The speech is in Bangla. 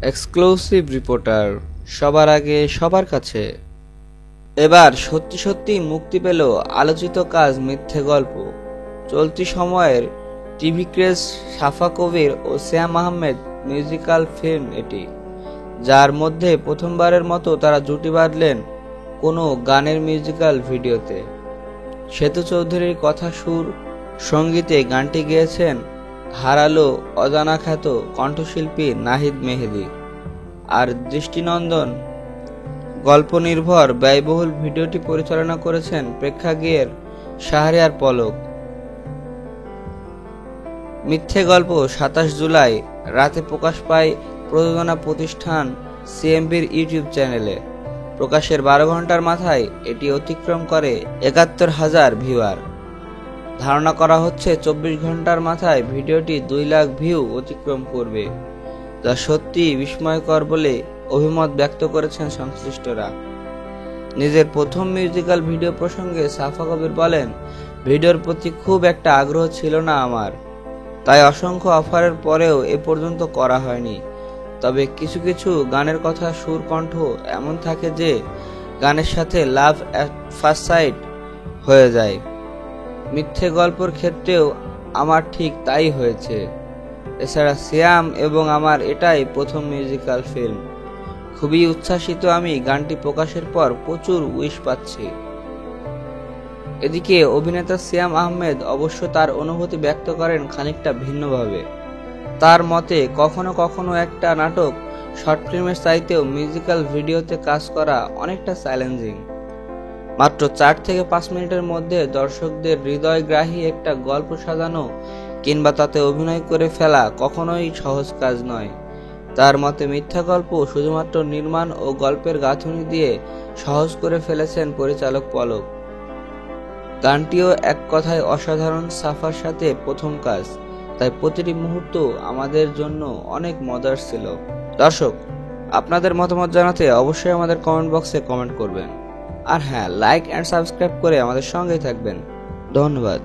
এক্সক্লুসিভ রিপোর্টার, সবার আগে সবার কাছে। এবার সত্যি সত্যি মুক্তি পেল আলোচিত কাজ মিথ্যে গল্প। চলতি সময়ের টিভি ক্রেজ সাফা কবির ও শ্যাম আহমেদ মিউজিক্যাল ফিল্ম এটি, যার মধ্যে প্রথমবারের মতো তারা জুটি বাঁধলেন কোনো গানের মিউজিক্যাল ভিডিওতে। সেতু চৌধুরীর কথা, সুর, সঙ্গীতে গানটি গেয়েছেন হারালো অজানা খ্যাত কণ্ঠশিল্পী নাহিদ মেহেদী। আর দৃষ্টিনন্দন গল্প নির্ভর ব্যয়বহুল ভিডিওটি পরিচালনা করেছেন প্রেক্ষাগৃহের শাহরিয়ার পলক। মিথ্যে গল্প ২৭ জুলাই রাতে প্রকাশ পায় প্রযোজনা প্রতিষ্ঠান সিএমবির ইউটিউব চ্যানেলে। প্রকাশের ১২ ঘন্টার মাথায় এটি অতিক্রম করে ৭১,০০০ ভিউয়ার। ধারণা করা হচ্ছে ২৪ ঘন্টার মাথায় ভিডিওটি ২ লাখ ভিউ অতিক্রম করবে, যা সত্যি বিস্ময়কর বলে অভিমত ব্যক্ত করেছেন সংশ্লিষ্টরা। নিজের প্রথম মিউজিক্যাল ভিডিও প্রসঙ্গে সাফা কবির বলেন, ভিডিওর প্রতি খুব একটা আগ্রহ ছিল না আমার, তাই অসংখ্য অফারের পরেও এ পর্যন্ত করা হয়নি। তবে কিছু কিছু গানের কথা, সুর, কণ্ঠ এমন থাকে যে গানের সাথে লাভ অ্যাট ফার্স্ট সাইট হয়ে যায়। মিথ্যে গল্পের ক্ষেত্রেও আমার ঠিক তাই হয়েছে। এছাড়া শ্যাম এবং আমার এটাই প্রথম মিউজিক্যাল ফিল্ম। খুবই উচ্ছ্বাসিত আমি গানটি প্রকাশের পর প্রচুর উইশ পাচ্ছি। এদিকে অভিনেতা শ্যাম আহমেদ অবশ্য তার অনুভূতি ব্যক্ত করেন খানিকটা ভিন্নভাবে। তার মতে, কখনো কখনো একটা নাটক, শর্ট ফিল্মের চাইতেও মিউজিক্যাল ভিডিওতে কাজ করা অনেকটা চ্যালেঞ্জিং। মাত্র ৪ থেকে ৫ মিনিটের মধ্যে দর্শকদের হৃদয়গ্রাহী একটা গল্প সাজানো কিংবা তাতে অভিনয় করে ফেলা কখনোই সহজ কাজ নয়। তার মতে, মিথ্যা গল্প শুধুমাত্র নির্মাণ ও গল্পের গাঁথুনি দিয়ে সহজ করে ফেলেছেন পরিচালক পলক। গানটিও এক কথায় অসাধারণ। সাফার সাথে প্রথম কাজ, তাই প্রতিটি মুহূর্ত আমাদের জন্য অনেক মজার ছিল। দর্শক, আপনাদের মতামত জানাতে অবশ্যই আমাদের কমেন্ট বক্সে কমেন্ট করবেন। আর হ্যাঁ, লাইক অ্যান্ড সাবস্ক্রাইব করে আমাদের সঙ্গেই থাকবেন। ধন্যবাদ।